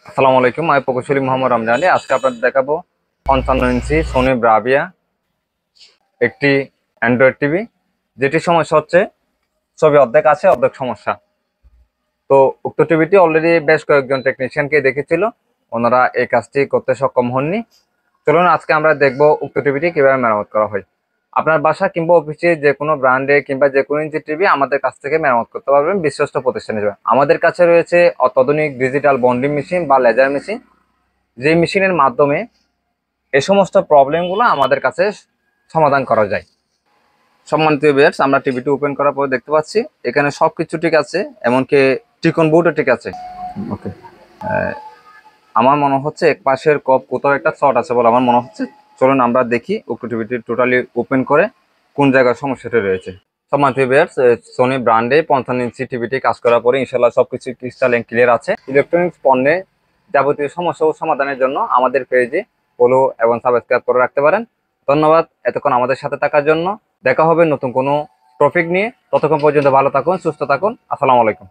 আসসালামু আলাইকুম, আমি প্রকৌশলী মোহাম্মদ রমজান। আজকে আপনাদের দেখাবো 55 ইঞ্চি সোনি ব্রাভিয়া একটি অ্যান্ড্রয়েড টিভি, যেটি সমস্যা হচ্ছে ছবি অর্ধেক আছে অর্ধেক সমস্যা। তো উক্ত টিভিটি অলরেডি বেশ কয়েকজন টেকনিশিয়ানকে দেখেছিল, ওনারা এই কাজটি করতে সক্ষম হননি। চলুন আজকে আমরা দেখবো উক্ত টিভিটি কিভাবে মেরামত করা হয়। আপনার বাসা কিংবা অফিসে যে কোনো ব্র্যান্ডে কিংবা যে কোনো ইঞ্চি টিভি আমাদের কাছ থেকে মেরামত করতে পারবেন বিশ্বস্ত প্রতিষ্ঠান হিসেবে। আমাদের কাছে রয়েছে অত্যাধুনিক ডিজিটাল বন্ডিং মেশিন বা লেজার মেশিন, যে মেশিনের মাধ্যমে এই সমস্ত প্রবলেমগুলো আমাদের কাছে সমাধান করা যায়। সম্মানিত ভিউয়ার্স, আমরা টিভিটি ওপেন করার পরে দেখতে পাচ্ছি এখানে সবকিছু ঠিক আছে, এমনকি টিকন বোর্ডও ঠিক আছে। ওকে, আমার মনে হচ্ছে এক পাশের কপ কোথাও একটা শর্ট আছে বলে আমার মনে হচ্ছে। চলুন আমরা দেখি উক্ত টিভিটি টোটালি ওপেন করে কোন জায়গায় সমস্যাটা রয়েছে। সম্মানিত ভিউয়ার্স, সোনি ব্র্যান্ডে 55 ইঞ্চি টিভিটি কাজ করার পরে ইনশাল্লাহ সবকিছু ক্রিস্টাল ক্লিয়ার আছে। ইলেকট্রনিক্স পণ্যে যাবতীয় সমস্যা ও সমাধানের জন্য আমাদের পেজে ফলো এবং সাবস্ক্রাইব করে রাখতে পারেন। ধন্যবাদ এতক্ষণ আমাদের সাথে থাকার জন্য। দেখা হবে নতুন কোনো টপিক নিয়ে। ততক্ষণ পর্যন্ত ভালো থাকুন, সুস্থ থাকুন। আসসালামু আলাইকুম।